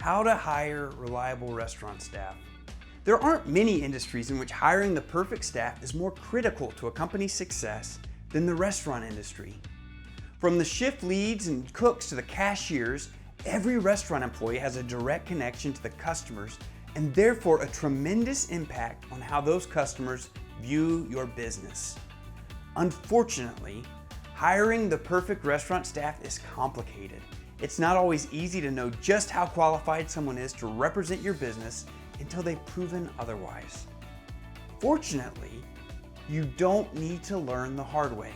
How to hire reliable restaurant staff. There aren't many industries in which hiring the perfect staff is more critical to a company's success than the restaurant industry. From the shift leads and cooks to the cashiers, every restaurant employee has a direct connection to the customers and therefore a tremendous impact on how those customers view your business. Unfortunately, hiring the perfect restaurant staff is complicated. It's not always easy to know just how qualified someone is to represent your business until they've proven otherwise. Fortunately, you don't need to learn the hard way.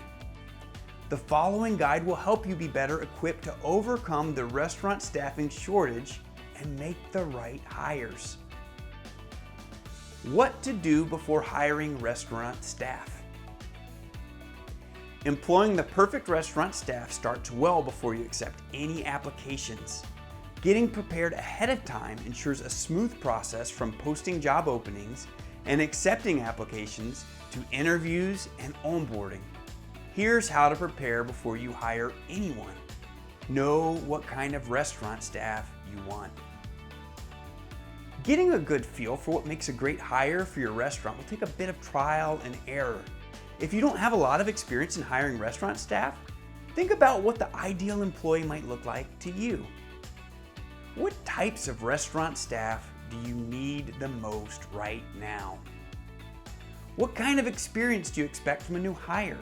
The following guide will help you be better equipped to overcome the restaurant staffing shortage and make the right hires. What to do before hiring restaurant staff. Employing the perfect restaurant staff starts well before you accept any applications. Getting prepared ahead of time ensures a smooth process from posting job openings and accepting applications to interviews and onboarding. Here's how to prepare before you hire anyone. Know what kind of restaurant staff you want. Getting a good feel for what makes a great hire for your restaurant will take a bit of trial and error. If you don't have a lot of experience in hiring restaurant staff, think about what the ideal employee might look like to you. What types of restaurant staff do you need the most right now? What kind of experience do you expect from a new hire?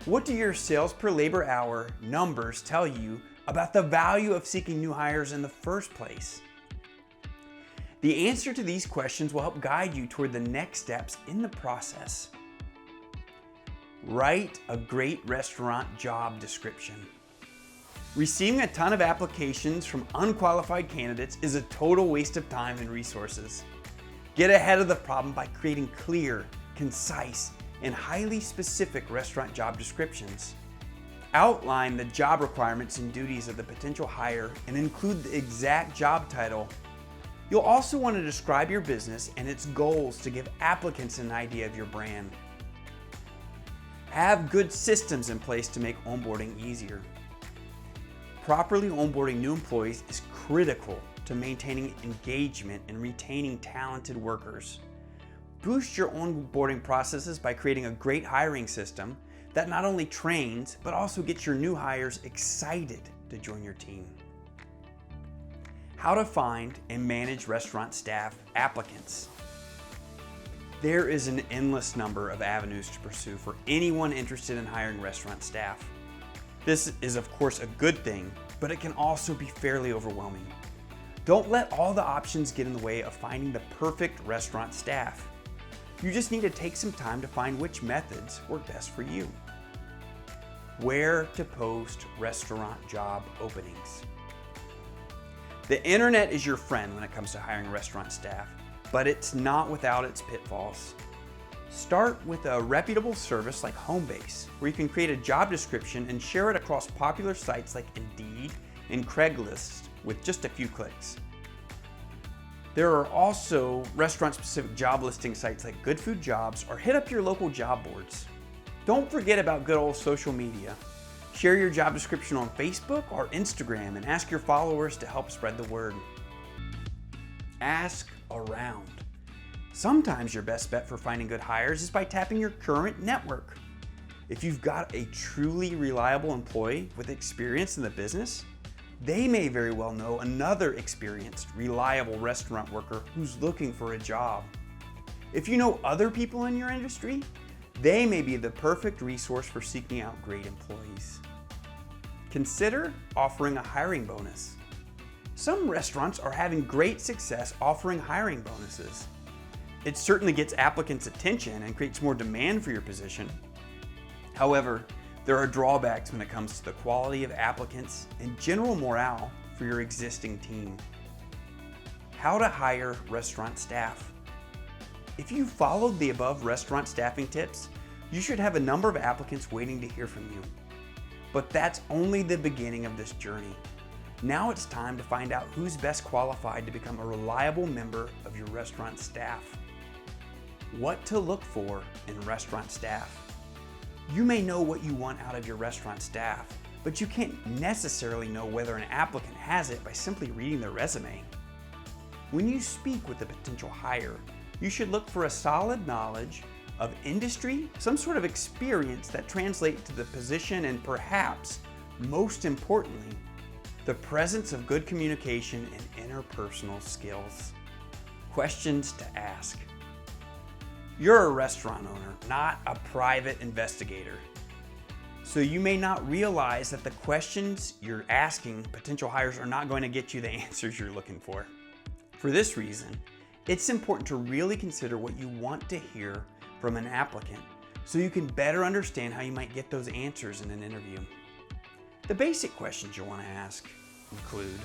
What do your sales per labor hour numbers tell you about the value of seeking new hires in the first place? The answer to these questions will help guide you toward the next steps in the process. Write a great restaurant job description. Receiving a ton of applications from unqualified candidates is a total waste of time and resources. Get ahead of the problem by creating clear, concise, and highly specific restaurant job descriptions. Outline the job requirements and duties of the potential hire and include the exact job title. You'll also want to describe your business and its goals to give applicants an idea of your brand. Have good systems in place to make onboarding easier. Properly onboarding new employees is critical to maintaining engagement and retaining talented workers. Boost your onboarding processes by creating a great hiring system that not only trains, but also gets your new hires excited to join your team. How to find and manage restaurant staff applicants. There is an endless number of avenues to pursue for anyone interested in hiring restaurant staff. This is of course a good thing, but it can also be fairly overwhelming. Don't let all the options get in the way of finding the perfect restaurant staff. You just need to take some time to find which methods work best for you. Where to post restaurant job openings. The internet is your friend when it comes to hiring restaurant staff, but it's not without its pitfalls. Start with a reputable service like Homebase, where you can create a job description and share it across popular sites like Indeed and Craigslist with just a few clicks. There are also restaurant-specific job listing sites like Good Food Jobs, or hit up your local job boards. Don't forget about good old social media. Share your job description on Facebook or Instagram and ask your followers to help spread the word. Ask around. Sometimes your best bet for finding good hires is by tapping your current network. If you've got a truly reliable employee with experience in the business, they may very well know another experienced, reliable restaurant worker who's looking for a job. If you know other people in your industry, they may be the perfect resource for seeking out great employees. Consider offering a hiring bonus. Some restaurants are having great success offering hiring bonuses. It certainly gets applicants' attention and creates more demand for your position. However, there are drawbacks when it comes to the quality of applicants and general morale for your existing team. How to hire restaurant staff. If you followed the above restaurant staffing tips, you should have a number of applicants waiting to hear from you. But that's only the beginning of this journey. Now it's time to find out who's best qualified to become a reliable member of your restaurant staff. What to look for in restaurant staff. You may know what you want out of your restaurant staff, but you can't necessarily know whether an applicant has it by simply reading their resume. When you speak with a potential hire, you should look for a solid knowledge of industry, some sort of experience that translates to the position, and perhaps, most importantly, the presence of good communication and interpersonal skills. Questions to ask. You're a restaurant owner, not a private investigator. So you may not realize that the questions you're asking potential hires are not going to get you the answers you're looking for. For this reason, it's important to really consider what you want to hear from an applicant so you can better understand how you might get those answers in an interview. The basic questions you'll want to ask include,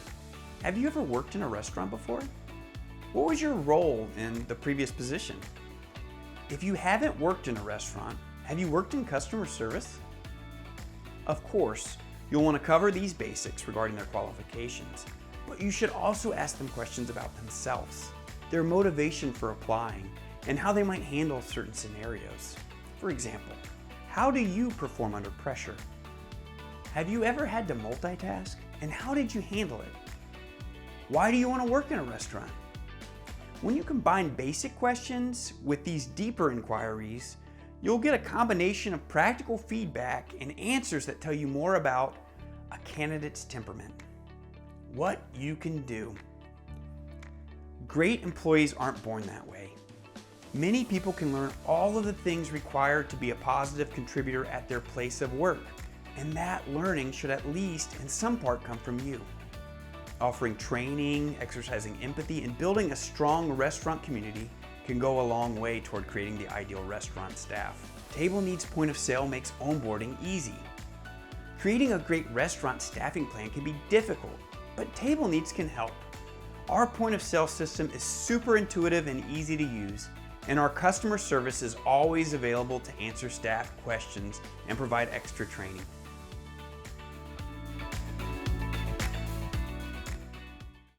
have you ever worked in a restaurant before? What was your role in the previous position? If you haven't worked in a restaurant, have you worked in customer service? Of course, you'll want to cover these basics regarding their qualifications, but you should also ask them questions about themselves, their motivation for applying, and how they might handle certain scenarios. For example, how do you perform under pressure? Have you ever had to multitask, and how did you handle it? Why do you want to work in a restaurant? When you combine basic questions with these deeper inquiries, you'll get a combination of practical feedback and answers that tell you more about a candidate's temperament. What you can do. Great employees aren't born that way. Many people can learn all of the things required to be a positive contributor at their place of work, and that learning should at least in some part come from you. Offering training, exercising empathy, and building a strong restaurant community can go a long way toward creating the ideal restaurant staff. Table Needs Point of Sale makes onboarding easy. Creating a great restaurant staffing plan can be difficult, but Table Needs can help. Our point of sale system is super intuitive and easy to use, and our customer service is always available to answer staff questions and provide extra training.